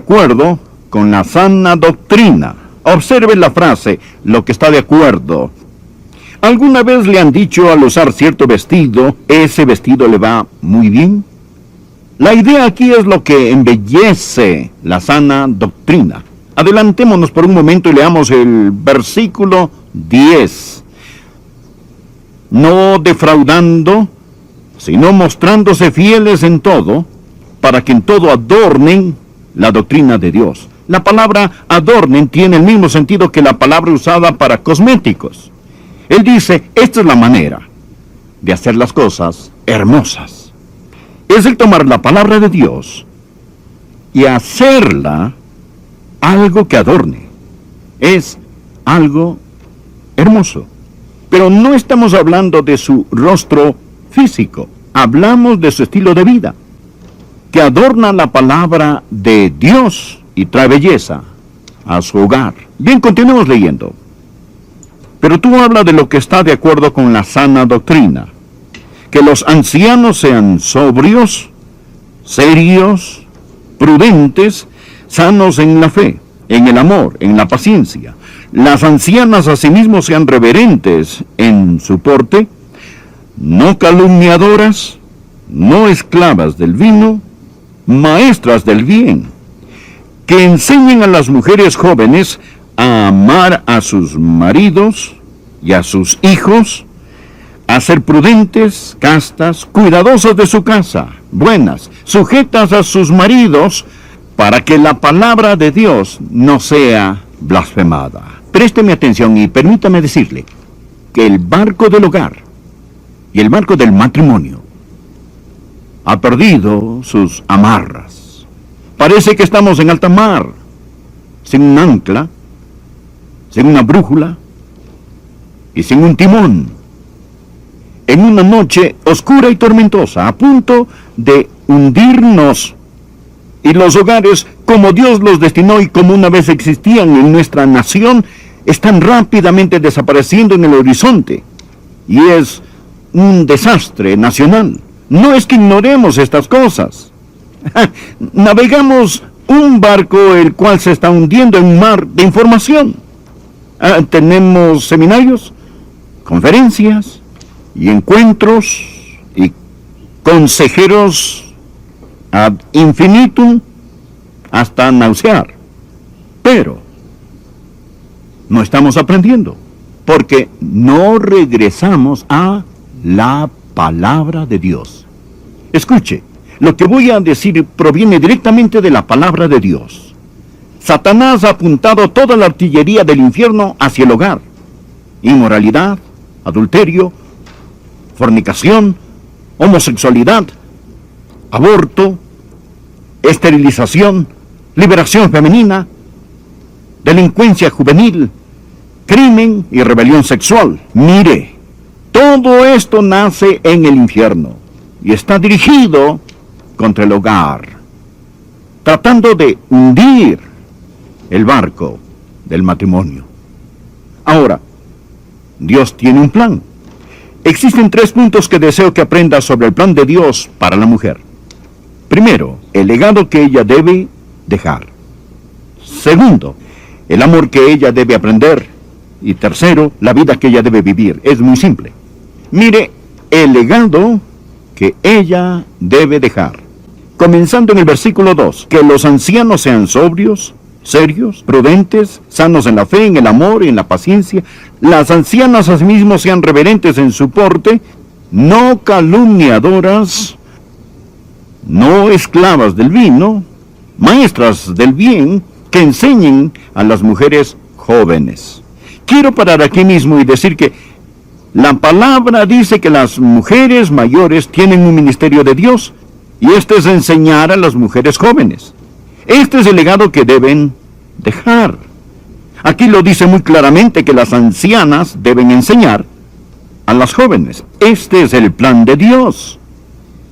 acuerdo con la sana doctrina. Observe la frase, lo que está de acuerdo. ¿Alguna vez le han dicho al usar cierto vestido, ese vestido le va muy bien? La idea aquí es lo que embellece la sana doctrina. Adelantémonos por un momento y leamos el versículo 10. No defraudando, sino mostrándose fieles en todo, para que en todo adornen la doctrina de Dios. La palabra adornen tiene el mismo sentido que la palabra usada para cosméticos. Él dice, esta es la manera de hacer las cosas hermosas. Es el tomar la palabra de Dios y hacerla algo que adorne. Es algo hermoso. Pero no estamos hablando de su rostro físico. Hablamos de su estilo de vida, que adorna la palabra de Dios y trae belleza a su hogar. Bien, continuemos leyendo. Pero tú hablas de lo que está de acuerdo con la sana doctrina. Que los ancianos sean sobrios, serios, prudentes, sanos en la fe, en el amor, en la paciencia. Las ancianas asimismo sean reverentes en su porte, no calumniadoras, no esclavas del vino, maestras del bien, que enseñen a las mujeres jóvenes a amar a sus maridos y a sus hijos, a ser prudentes, castas, cuidadosas de su casa, buenas, sujetas a sus maridos, para que la palabra de Dios no sea blasfemada. Présteme atención y permítame decirle que el barco del hogar y el barco del matrimonio ha perdido sus amarras. Parece que estamos en alta mar, sin un ancla, sin una brújula y sin un timón, en una noche oscura y tormentosa, a punto de hundirnos. Y los hogares, como Dios los destinó y como una vez existían en nuestra nación, están rápidamente desapareciendo en el horizonte. Y es un desastre nacional. No es que ignoremos estas cosas. Navegamos un barco el cual se está hundiendo en un mar de información. Tenemos seminarios, conferencias y encuentros y consejeros ad infinitum hasta nausear. Pero no estamos aprendiendo porque no regresamos a la palabra de Dios. Escuche, lo que voy a decir proviene directamente de la palabra de Dios. Satanás ha apuntado toda la artillería del infierno hacia el hogar. Inmoralidad, adulterio, fornicación, homosexualidad, aborto, esterilización, liberación femenina, delincuencia juvenil, crimen y rebelión sexual. Mire, todo esto nace en el infierno y está dirigido contra el hogar, tratando de hundir el barco del matrimonio. Ahora, Dios tiene un plan. Existen 3 puntos que deseo que aprendas sobre el plan de Dios para la mujer. Primero, el legado que ella debe dejar. Segundo, el amor que ella debe aprender. Y tercero, la vida que ella debe vivir. Es muy simple. Mire, el legado que ella debe dejar. Comenzando en el versículo 2, que los ancianos sean sobrios, serios, prudentes, sanos en la fe, en el amor y en la paciencia. Las ancianas asimismo sean reverentes en su porte, no calumniadoras, no esclavas del vino, maestras del bien, que enseñen a las mujeres jóvenes. Quiero parar aquí mismo y decir que la palabra dice que las mujeres mayores tienen un ministerio de Dios, y este es enseñar a las mujeres jóvenes. Este es el legado que deben dejar. Aquí lo dice muy claramente que las ancianas deben enseñar a las jóvenes. Este es el plan de Dios.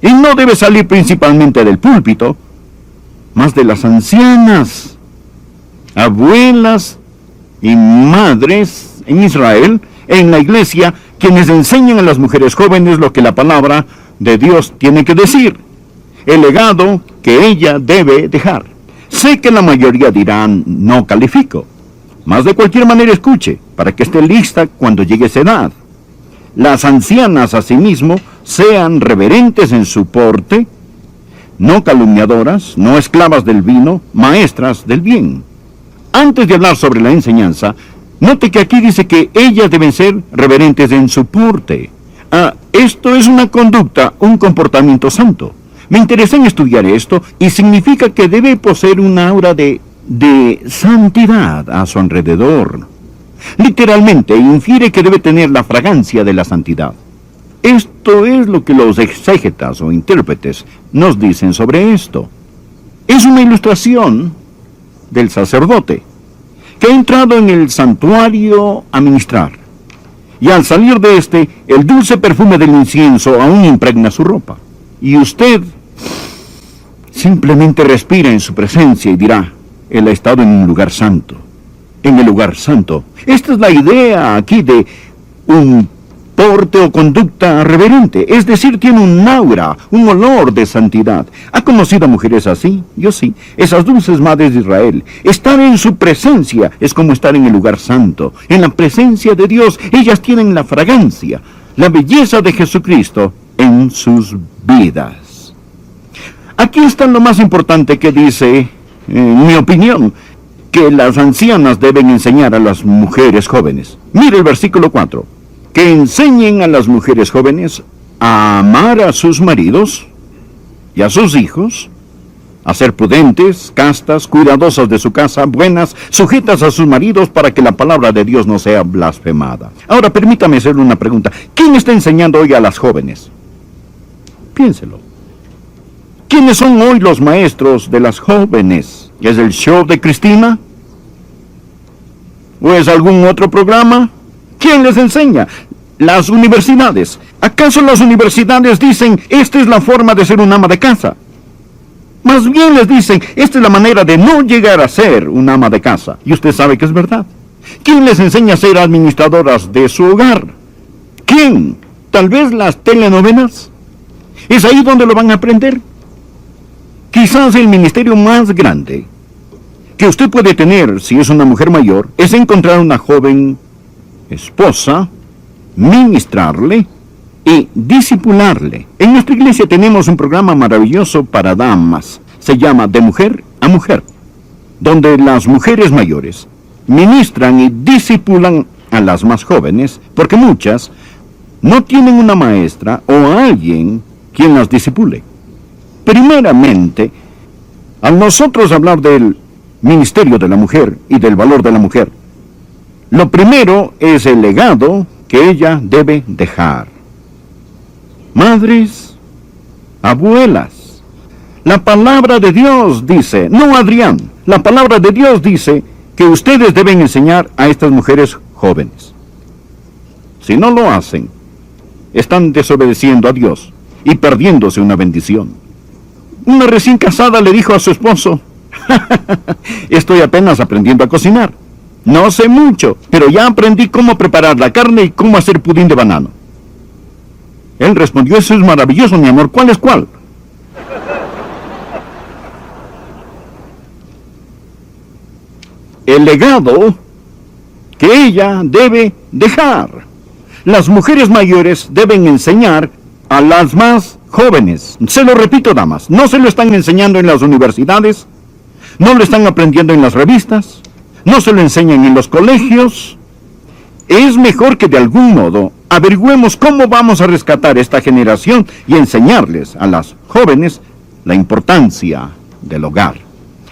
Y no debe salir principalmente del púlpito, más de las ancianas, abuelas y madres en Israel, en la iglesia, quienes enseñan a las mujeres jóvenes lo que la palabra de Dios tiene que decir. El legado que ella debe dejar. Sé que la mayoría dirán, no califico. Mas de cualquier manera escuche, para que esté lista cuando llegue esa edad. Las ancianas asimismo sean reverentes en su porte, no calumniadoras, no esclavas del vino, maestras del bien. Antes de hablar sobre la enseñanza, note que aquí dice que ellas deben ser reverentes en su porte. Esto es una conducta, un comportamiento santo. Me interesé en estudiar esto y significa que debe poseer una aura de santidad a su alrededor. Literalmente infiere que debe tener la fragancia de la santidad. Esto es lo que los exégetas o intérpretes nos dicen sobre esto. Es una ilustración del sacerdote que ha entrado en el santuario a ministrar. Y al salir de este, el dulce perfume del incienso aún impregna su ropa. Y usted simplemente respira en su presencia y dirá, él ha estado en un lugar santo. En el lugar santo. Esta es la idea aquí de un porte o conducta reverente. Es decir, tiene un aura, un olor de santidad. ¿Ha conocido a mujeres así? Yo sí. Esas dulces madres de Israel. Estar en su presencia es como estar en el lugar santo. En la presencia de Dios, ellas tienen la fragancia, la belleza de Jesucristo en sus vidas. Aquí está lo más importante que dice, en mi opinión, que las ancianas deben enseñar a las mujeres jóvenes. Mire el versículo 4. Que enseñen a las mujeres jóvenes a amar a sus maridos y a sus hijos, a ser prudentes, castas, cuidadosas de su casa, buenas, sujetas a sus maridos para que la palabra de Dios no sea blasfemada. Ahora permítame hacerle una pregunta. ¿Quién está enseñando hoy a las jóvenes? Piénselo. ¿Quiénes son hoy los maestros de las jóvenes? ¿Es el show de Cristina? ¿O es algún otro programa? ¿Quién les enseña? Las universidades. ¿Acaso las universidades dicen, esta es la forma de ser un ama de casa? Más bien les dicen, esta es la manera de no llegar a ser un ama de casa. Y usted sabe que es verdad. ¿Quién les enseña a ser administradoras de su hogar? ¿Quién? ¿Tal vez las telenovelas? ¿Es ahí donde lo van a aprender? Quizás el ministerio más grande que usted puede tener si es una mujer mayor es encontrar una joven esposa, ministrarle y discipularle. En nuestra iglesia tenemos un programa maravilloso para damas. Se llama De Mujer a Mujer, donde las mujeres mayores ministran y discipulan a las más jóvenes, porque muchas no tienen una maestra o alguien quien las discipule. Primeramente, al nosotros hablar del ministerio de la mujer y del valor de la mujer, lo primero es el legado que ella debe dejar. Madres, abuelas, la palabra de Dios dice, no Adrián, la palabra de Dios dice que ustedes deben enseñar a estas mujeres jóvenes. Si no lo hacen, están desobedeciendo a Dios y perdiéndose una bendición. Una recién casada le dijo a su esposo, estoy apenas aprendiendo a cocinar. No sé mucho, pero ya aprendí cómo preparar la carne y cómo hacer pudín de banano. Él respondió, eso es maravilloso, mi amor, ¿cuál es cuál? El legado que ella debe dejar. Las mujeres mayores deben enseñar a las más jóvenes. Se lo repito, damas, no se lo están enseñando en las universidades, no lo están aprendiendo en las revistas, no se lo enseñan en los colegios. Es mejor que de algún modo averigüemos cómo vamos a rescatar esta generación y enseñarles a las jóvenes la importancia del hogar.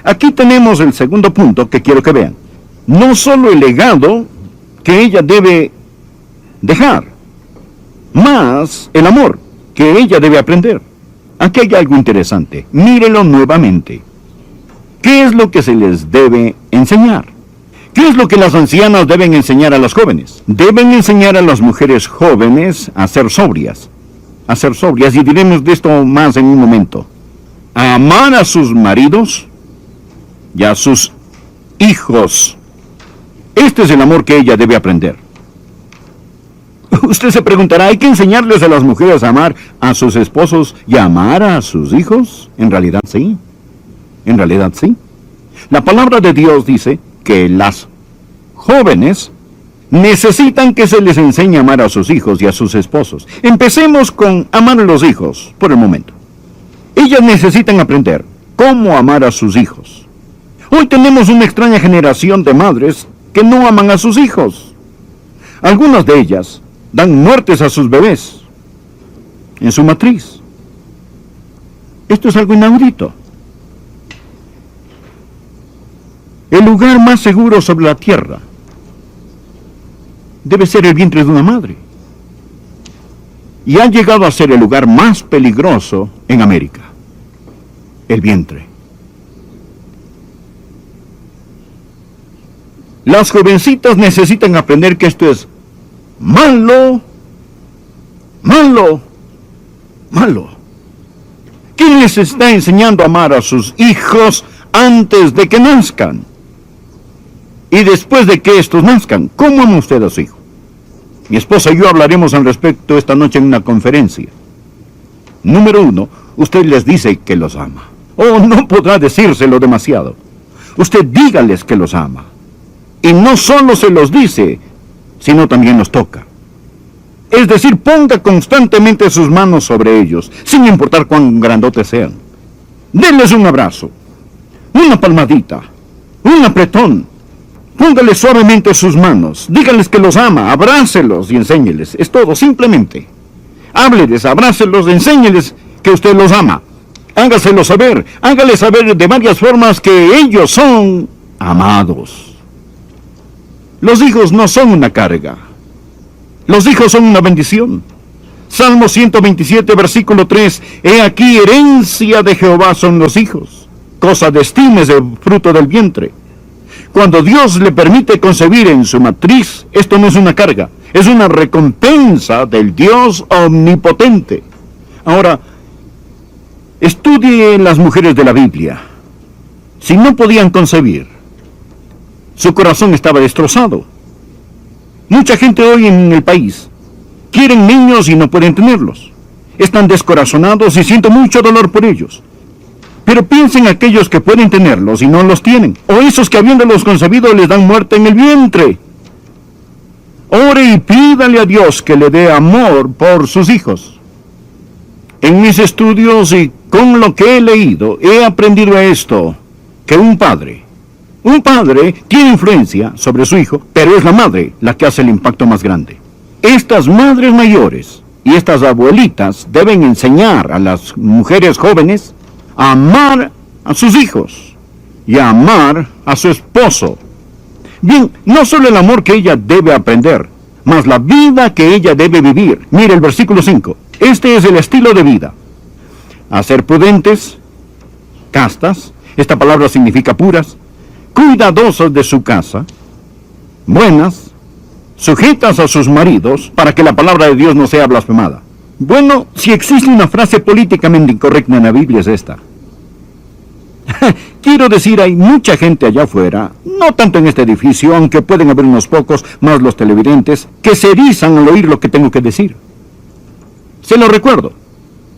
Aquí tenemos el segundo punto que quiero que vean. No solo el legado que ella debe dejar, más el amor que ella debe aprender. Aquí hay algo interesante. Mírelo nuevamente. ¿Qué es lo que se les debe enseñar? ¿Qué es lo que las ancianas deben enseñar a las jóvenes? Deben enseñar a las mujeres jóvenes a ser sobrias. A ser sobrias, y diremos de esto más en un momento. A amar a sus maridos y a sus hijos. Este es el amor que ella debe aprender. Usted se preguntará, ¿hay que enseñarles a las mujeres a amar a sus esposos y a amar a sus hijos? En realidad sí. En realidad sí. La palabra de Dios dice que las jóvenes necesitan que se les enseñe a amar a sus hijos y a sus esposos. Empecemos con amar a los hijos por el momento. Ellas necesitan aprender cómo amar a sus hijos. Hoy tenemos una extraña generación de madres que no aman a sus hijos. Algunas de ellas dan muertes a sus bebés en su matriz. Esto es algo inaudito. El lugar más seguro sobre la tierra debe ser el vientre de una madre. Y ha llegado a ser el lugar más peligroso en América. El vientre. Las jovencitas necesitan aprender que esto es malo, malo, malo. ¿Quién les está enseñando a amar a sus hijos antes de que nazcan? Y después de que estos nazcan, ¿cómo ama usted a su hijo? Mi esposa y yo hablaremos al respecto esta noche en una conferencia. Número 1, usted les dice que los ama. Oh, no podrá decírselo demasiado. Usted dígales que los ama. Y no solo se los dice, sino también los toca. Es decir, ponga constantemente sus manos sobre ellos, sin importar cuán grandotes sean. Denles un abrazo, una palmadita, un apretón. Póngale suavemente sus manos, dígales que los ama, abrácelos y enséñeles. Es todo, simplemente. Hábleles, abrácelos, enséñeles que usted los ama. Hágaselo saber, hágales saber de varias formas que ellos son amados. Los hijos no son una carga. Los hijos son una bendición. Salmo 127, versículo 3. He aquí, herencia de Jehová son los hijos. Cosa de estima es el fruto del vientre. Cuando Dios le permite concebir en su matriz, esto no es una carga, es una recompensa del Dios omnipotente. Ahora, estudie las mujeres de la Biblia. Si no podían concebir, su corazón estaba destrozado. Mucha gente hoy en el país quieren niños y no pueden tenerlos. Están descorazonados y siento mucho dolor por ellos. Pero piensen aquellos que pueden tenerlos y no los tienen, o esos que habiéndolos concebido les dan muerte en el vientre. Ore y pídale a Dios que le dé amor por sus hijos. En mis estudios y con lo que he leído, he aprendido esto, que un padre tiene influencia sobre su hijo, pero es la madre la que hace el impacto más grande. Estas madres mayores y estas abuelitas deben enseñar a las mujeres jóvenes a amar a sus hijos y a amar a su esposo. Bien, no solo el amor que ella debe aprender, mas la vida que ella debe vivir. Mire el versículo 5. Este es el estilo de vida. A ser prudentes, castas, esta palabra significa puras, cuidadosas de su casa, buenas, sujetas a sus maridos, para que la palabra de Dios no sea blasfemada. Bueno, si existe una frase políticamente incorrecta en la Biblia es esta. Quiero decir, hay mucha gente allá afuera, no tanto en este edificio, aunque pueden haber unos pocos, más los televidentes, que se erizan al oír lo que tengo que decir. Se lo recuerdo.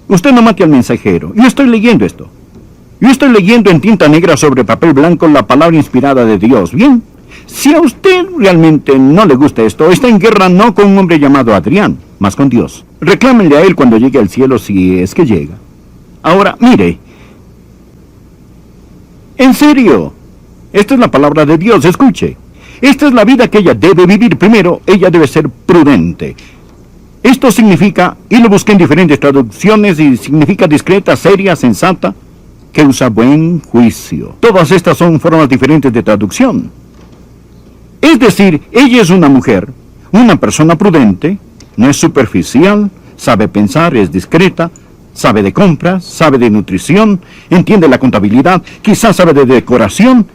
Usted no mate al mensajero. Yo estoy leyendo esto. Yo estoy leyendo en tinta negra sobre papel blanco la palabra inspirada de Dios. Bien, si a usted realmente no le gusta esto, está en guerra no con un hombre llamado Adrián, mas con Dios. Reclámenle a él cuando llegue al cielo, si es que llega. Ahora, mire. En serio, esta es la palabra de Dios, escuche. Esta es la vida que ella debe vivir. Primero, ella debe ser prudente. Esto significa, y lo busqué en diferentes traducciones, y significa discreta, seria, sensata, que usa buen juicio. Todas estas son formas diferentes de traducción. Es decir, ella es una mujer, una persona prudente, no es superficial, sabe pensar, es discreta, sabe de compras, sabe de nutrición, entiende la contabilidad, quizás sabe de decoración.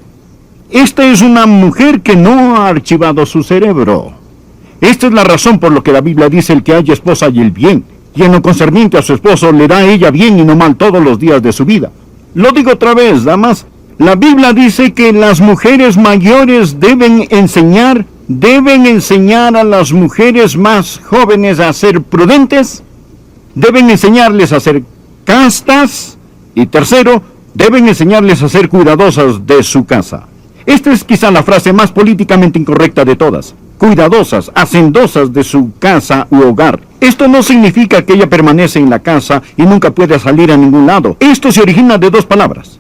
Esta es una mujer que no ha archivado su cerebro. Esta es la razón por lo que la Biblia dice: el que haya esposa haya el bien, y en lo concerniente a su esposo le da a ella bien y no mal todos los días de su vida. Lo digo otra vez, damas, la Biblia dice que las mujeres mayores deben enseñar a las mujeres más jóvenes a ser prudentes, deben enseñarles a ser castas, y tercero, Deben enseñarles a ser cuidadosas de su casa. Esta es quizá la frase más políticamente incorrecta de todas. Cuidadosas, hacendosas de su casa u hogar. Esto no significa que ella permanece en la casa y nunca puede salir a ningún lado. Esto se origina de dos palabras.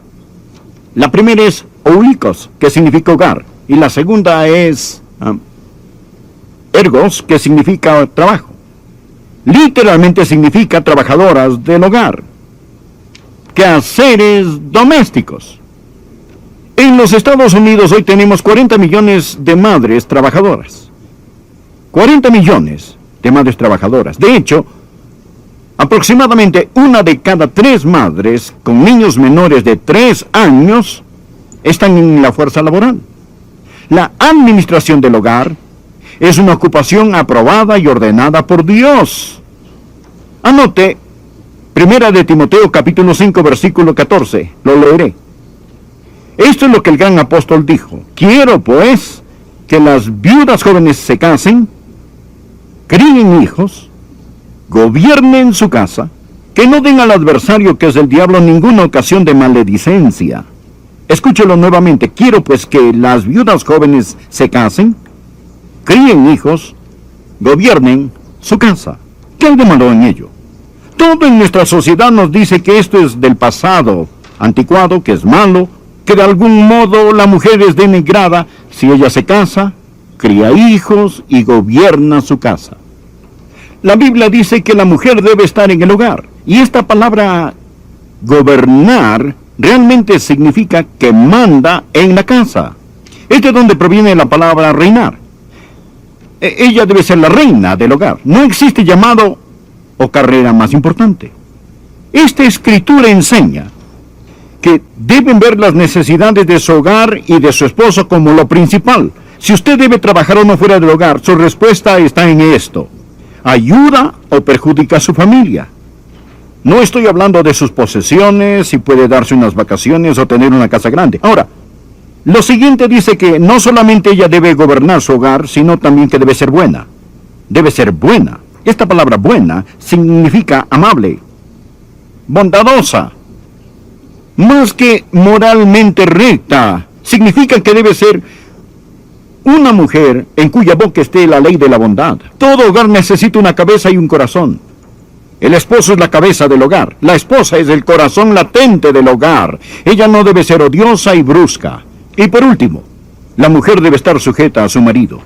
La primera es oikos, que significa hogar, y la segunda es ergos, que significa trabajo. Literalmente significa trabajadoras del hogar. Quehaceres domésticos. En los Estados Unidos hoy tenemos 40 millones de madres trabajadoras. 40 millones de madres trabajadoras. De hecho, aproximadamente 1 de cada 3 madres con niños menores de 3 años están en la fuerza laboral. La administración del hogar es una ocupación aprobada y ordenada por Dios. Anote 1 de Timoteo capítulo 5 versículo 14. Lo leeré. Esto es lo que el gran apóstol dijo. Quiero, pues, que las viudas jóvenes se casen, críen hijos, gobiernen su casa, que no den al adversario, que es el diablo, ninguna ocasión de maledicencia. Escúchelo nuevamente. Quiero, pues, que las viudas jóvenes se casen, críen hijos, gobiernen su casa. ¿Qué hay de malo en ello? Todo en nuestra sociedad nos dice que esto es del pasado, anticuado, que es malo, que de algún modo la mujer es denigrada si ella se casa, cría hijos y gobierna su casa. La Biblia dice que la mujer debe estar en el hogar, y esta palabra gobernar realmente significa que manda en la casa. Es de donde proviene la palabra reinar. Ella debe ser la reina del hogar. No existe llamado o carrera más importante. Esta escritura enseña que deben ver las necesidades de su hogar y de su esposo como lo principal. Si usted debe trabajar o no fuera del hogar, su respuesta está en esto. ¿Ayuda o perjudica a su familia? No estoy hablando de sus posesiones, si puede darse unas vacaciones o tener una casa grande. Ahora, lo siguiente dice que no solamente ella debe gobernar su hogar, sino también que debe ser buena. Debe ser buena. Esta palabra buena significa amable, bondadosa. Más que moralmente recta, significa que debe ser una mujer en cuya boca esté la ley de la bondad. Todo hogar necesita una cabeza y un corazón. El esposo es la cabeza del hogar. La esposa es el corazón latente del hogar. Ella no debe ser odiosa y brusca. Y por último, la mujer debe estar sujeta a su marido.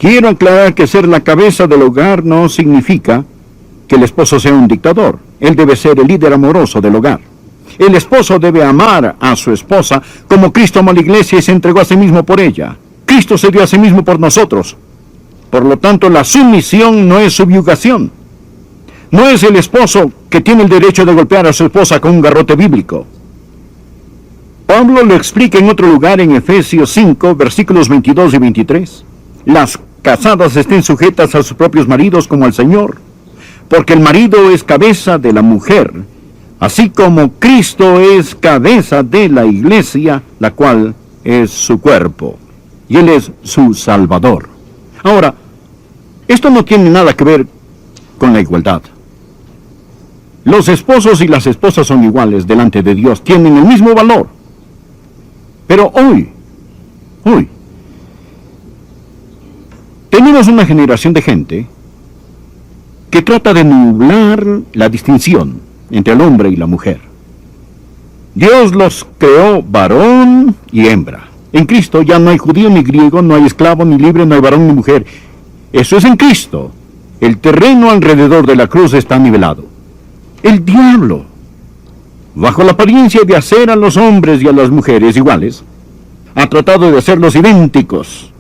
Quiero aclarar que ser la cabeza del hogar no significa que el esposo sea un dictador. Él debe ser el líder amoroso del hogar. El esposo debe amar a su esposa como Cristo amó a la iglesia y se entregó a sí mismo por ella. Cristo se dio a sí mismo por nosotros. Por lo tanto, la sumisión no es subyugación. No es el esposo que tiene el derecho de golpear a su esposa con un garrote bíblico. Pablo lo explica en otro lugar en Efesios 5, versículos 22 y 23. Las casadas estén sujetas a sus propios maridos como al Señor, porque el marido es cabeza de la mujer, así como Cristo es cabeza de la iglesia, la cual es su cuerpo, y Él es su Salvador. Ahora, esto no tiene nada que ver con la igualdad. Los esposos y las esposas son iguales delante de Dios, tienen el mismo valor. Pero hoy, tenemos una generación de gente que trata de nublar la distinción entre el hombre y la mujer. Dios los creó varón y hembra. En Cristo ya no hay judío ni griego, no hay esclavo ni libre, no hay varón ni mujer. Eso es en Cristo. El terreno alrededor de la cruz está nivelado. El diablo, bajo la apariencia de hacer a los hombres y a las mujeres iguales, ha tratado de hacerlos idénticos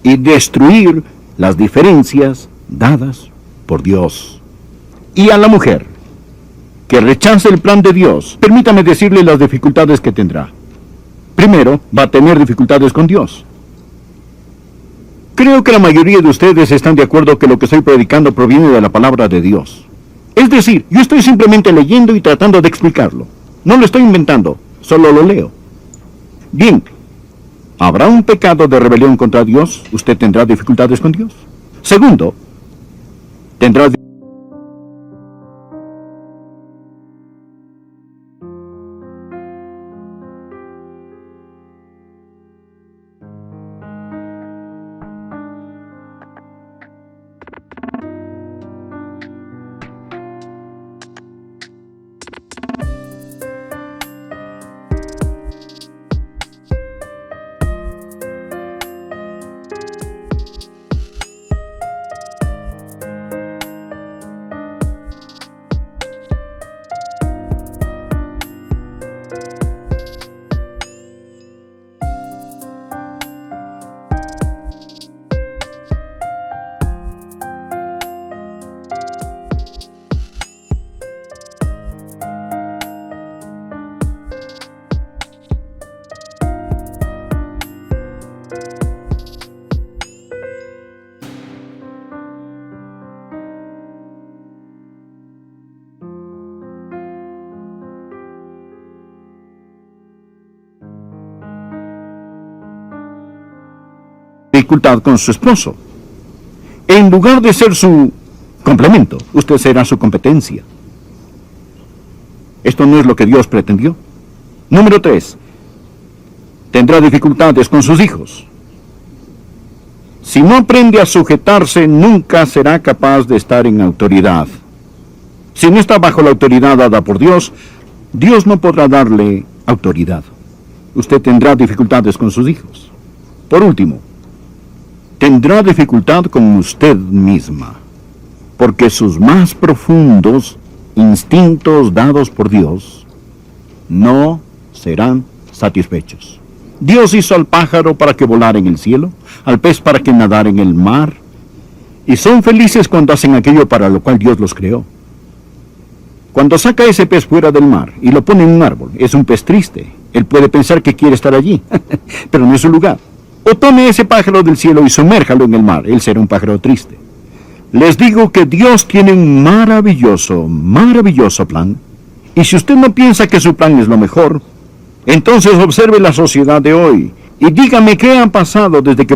y destruir las diferencias dadas por Dios. Y a la mujer que rechace el plan de Dios, permítame decirle las dificultades que tendrá. Primero, va a tener dificultades con Dios. Creo que la mayoría de ustedes están de acuerdo que lo que estoy predicando proviene de la palabra de Dios. Es decir, yo estoy simplemente leyendo y tratando de explicarlo. No lo estoy inventando, solo lo leo. Bien, ¿habrá un pecado de rebelión contra Dios? Usted tendrá dificultades con Dios. Segundo, tendrá dificultad con su esposo. En lugar de ser su complemento, usted será su competencia. Esto no es lo que Dios pretendió. Número 3. Tendrá dificultades con sus hijos. Si no aprende a sujetarse, nunca será capaz de estar en autoridad. Si no está bajo la autoridad dada por Dios, Dios no podrá darle autoridad. Usted tendrá dificultades con sus hijos. Por último, tendrá dificultad con usted misma, porque sus más profundos instintos dados por Dios no serán satisfechos. Dios hizo al pájaro para que volara en el cielo, al pez para que nadara en el mar, y son felices cuando hacen aquello para lo cual Dios los creó. Cuando saca ese pez fuera del mar y lo pone en un árbol, es un pez triste. Él puede pensar que quiere estar allí, pero no es su lugar. O tome ese pájaro del cielo y sumérjalo en el mar, él será un pájaro triste. Les digo que Dios tiene un maravilloso, maravilloso plan, y si usted no piensa que su plan es lo mejor, entonces observe la sociedad de hoy, y dígame qué ha pasado desde que